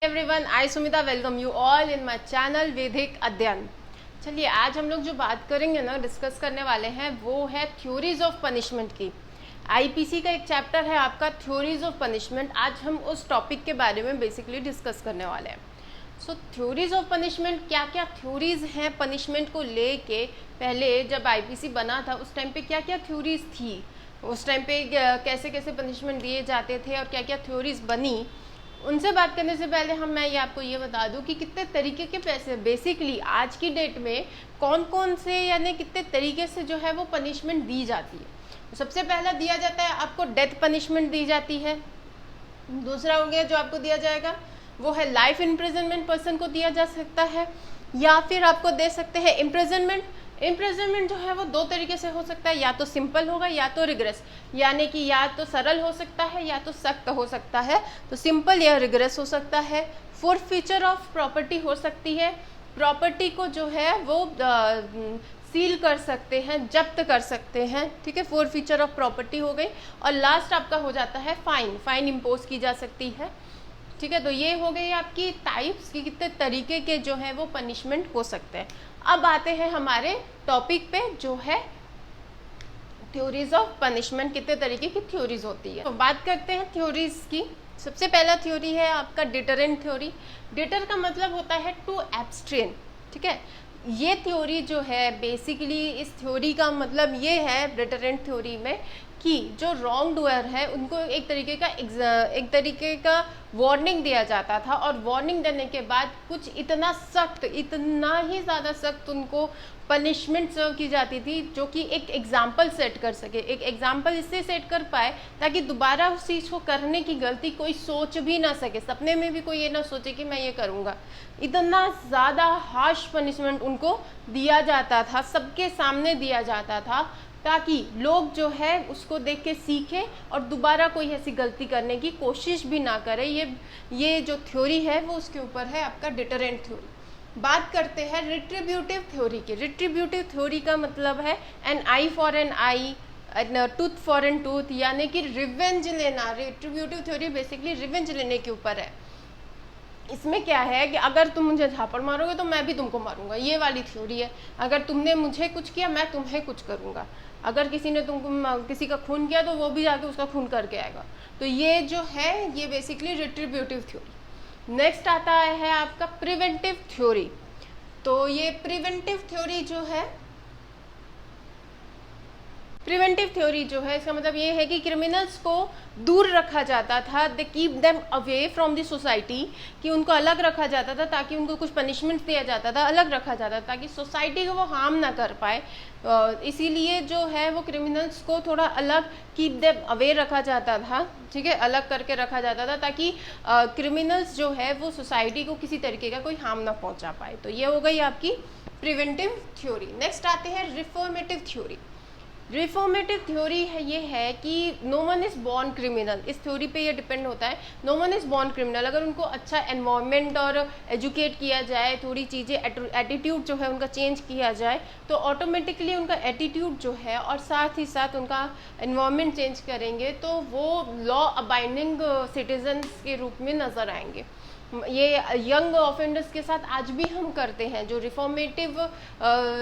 Everyone, I Sumita welcome you all in my channel वैदिक अध्ययन। चलिए, आज हम लोग जो बात करेंगे ना, डिस्कस करने वाले हैं, वो है थ्योरीज ऑफ पनिशमेंट की। आईपीसी का एक चैप्टर है आपका थ्योरीज ऑफ पनिशमेंट। आज हम उस टॉपिक के बारे में बेसिकली डिस्कस करने वाले हैं। सो थ्योरीज ऑफ पनिशमेंट, क्या क्या थ्योरीज हैं पनिशमेंट को लेके। पहले जब आईपीसी बना था उस टाइम पे क्या क्या थ्योरीज थी, उस टाइम पे कैसे कैसे पनिशमेंट दिए जाते थे और क्या क्या थ्योरीज बनी, उनसे बात करने से पहले मैं आपको ये बता दूं कि कितने तरीके के पैसे बेसिकली आज की डेट में कौन कौन से यानी कितने तरीके से जो है वो पनिशमेंट दी जाती है। सबसे पहला दिया जाता है आपको डेथ पनिशमेंट दी जाती है। दूसरा हो गया जो आपको दिया जाएगा वो है लाइफ इम्प्रिजनमेंट, पर्सन को दिया जा सकता है, या फिर आपको दे सकते हैं इम्प्रिजनमेंट। इम्प्रिजनमेंट जो है वो दो तरीके से हो सकता है, या तो सिंपल होगा या तो रिग्रेस, यानी कि या तो सरल हो सकता है या तो सख्त हो सकता है। तो सिंपल या रिग्रेस हो सकता है। फॉरफीचर ऑफ प्रॉपर्टी हो सकती है, प्रॉपर्टी को जो है वो सील कर सकते हैं, जब्त कर सकते हैं, ठीक है, फॉरफीचर ऑफ प्रॉपर्टी हो गई। और लास्ट आपका हो जाता है फाइन, फाइन इम्पोज की जा सकती है, ठीक है। तो ये हो गई आपकी टाइप्स की, कितने तरीके के जो है वो पनिशमेंट हो सकते हैं। अब आते हैं हमारे टॉपिक पे जो है थ्योरीज ऑफ पनिशमेंट, कितने तरीके की थ्योरीज होती है। तो बात करते हैं थ्योरीज की। सबसे पहला थ्योरी है आपका डिटरेंट थ्योरी। डिटर का मतलब होता है टू एब्स्ट्रेन, ठीक है। ये थ्योरी जो है बेसिकली, इस थ्योरी का मतलब ये है डिटरेंट थ्योरी में कि जो रॉन्ग डूअर है उनको एक तरीके का वार्निंग दिया जाता था, और वार्निंग देने के बाद कुछ इतना ही ज़्यादा सख्त उनको पनिशमेंट सर्व की जाती थी जो कि एक एग्जाम्पल सेट कर सके। एक एग्जाम्पल इससे सेट कर पाए ताकि दोबारा उस चीज़ को करने की गलती कोई सोच भी ना सके, सपने में भी कोई ये ना सोचे कि मैं ये करूँगा। इतना ज़्यादा हार्श पनिशमेंट उनको दिया जाता था, सबके सामने दिया जाता था, ताकि लोग जो है उसको देख के सीखें और दोबारा कोई ऐसी गलती करने की कोशिश भी ना करें। ये जो थ्योरी है वो उसके ऊपर है आपका डिटरेंट थ्योरी। बात करते हैं रिट्रीब्यूटिव थ्योरी की। रिट्रीब्यूटिव थ्योरी का मतलब है an eye for an eye, tooth for an tooth, यानी कि रिवेंज लेना। रिट्रीब्यूटिव थ्योरी बेसिकली रिवेंज लेने के ऊपर है। इसमें क्या है कि अगर तुम मुझे झापड़ मारोगे तो मैं भी तुमको मारूंगा, ये वाली थ्योरी है। अगर तुमने मुझे कुछ किया मैं तुम्हें कुछ करूंगा। अगर किसी ने तुमको किसी का खून किया तो वो भी जाके उसका खून करके आएगा। तो ये जो है ये बेसिकली रिट्रीब्यूटिव थ्योरी। नेक्स्ट आता है आपका प्रिवेंटिव थ्योरी। तो ये प्रिवेंटिव थ्योरी जो है, प्रिवेंटिव थ्योरी जो है इसका मतलब ये है कि क्रिमिनल्स को दूर रखा जाता था, they keep them away from the society, कि उनको अलग रखा जाता था ताकि उनको कुछ पनिशमेंट दिया जाता था, अलग रखा जाता था ताकि सोसाइटी को वो हार्म ना कर पाए। इसीलिए जो है वो क्रिमिनल्स को थोड़ा अलग कीप देम अवे रखा जाता था, ठीक है, अलग करके रखा जाता था ताकि क्रिमिनल्स जो है वो सोसाइटी को किसी तरीके का कोई हार्म ना पहुँचा पाए। तो ये हो गई आपकी प्रिवेंटिव थ्योरी। नेक्स्ट आते हैं रिफॉर्मेटिव थ्योरी। रिफॉर्मेटिव थ्योरी है ये है कि no one is born criminal. इस थ्योरी पे ये डिपेंड होता है, no one is born criminal. अगर उनको अच्छा एनवायरनमेंट और एजुकेट किया जाए, थोड़ी चीज़ें एटीट्यूड जो है उनका चेंज किया जाए, तो ऑटोमेटिकली उनका एटीट्यूड जो है और साथ ही साथ उनका एनवायरनमेंट चेंज करेंगे तो वो लॉ अबाइडिंग सिटीजन्स के रूप में नज़र आएंगे। ये यंग ऑफेंडर्स के साथ आज भी हम करते हैं, जो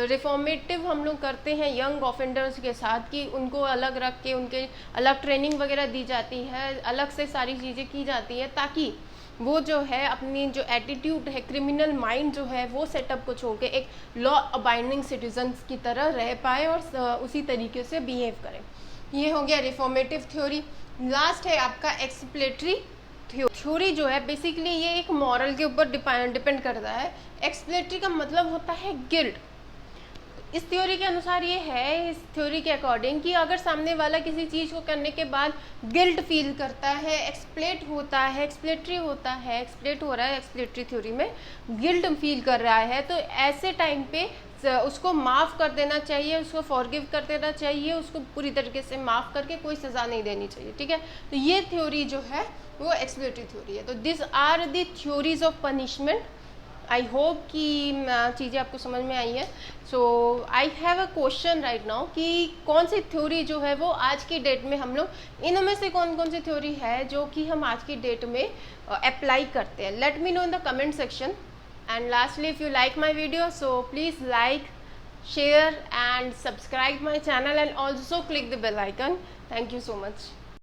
रिफॉर्मेटिव हम लोग करते हैं यंग ऑफेंडर्स के साथ, कि उनको अलग रख के उनके अलग ट्रेनिंग वगैरह दी जाती है, अलग से सारी चीज़ें की जाती है ताकि वो जो है अपनी जो एटीट्यूड है, क्रिमिनल माइंड जो है वो सेटअप को छोड़ के एक लॉ अबाइडिंग सिटीजन्स की तरह रह पाए और उसी तरीके से बिहेव करें। ये हो गया रिफॉर्मेटिव थ्योरी। लास्ट है आपका एक्सप्लेटरी थ्योरी। जो है बेसिकली ये एक मॉरल के ऊपर डिपेंड करता है। एक्सप्लेटरी का मतलब होता है गिल्ट। इस थ्योरी के अनुसार ये है, इस थ्योरी के अकॉर्डिंग, कि अगर सामने वाला किसी चीज़ को करने के बाद गिल्ट फील करता है, एक्सप्लेट होता है, एक्सप्लेटरी होता है, एक्सप्लेट हो रहा है एक्सप्लेटरी थ्योरी में, गिल्ट फील कर रहा है, तो ऐसे टाइम पे उसको माफ़ कर देना चाहिए, उसको फॉरगिव कर देना चाहिए, उसको पूरी तरीके से माफ़ करके कोई सज़ा नहीं देनी चाहिए, ठीक है। तो ये थ्योरी जो है वो एक्सप्लेटरी थ्योरी है। तो this are the theories of punishment I hope कि चीज़ें आपको समझ में आई है. So I have a question right now कि कौन सी थ्योरी जो है वो आज की डेट में हम लोग, इनमें से कौन कौन सी थ्योरी है जो कि हम आज की डेट में अप्लाई करते हैं. Let me know in the comment section. And lastly, if you like my video, so please like, share and subscribe my channel, and also click the bell icon. Thank you so much.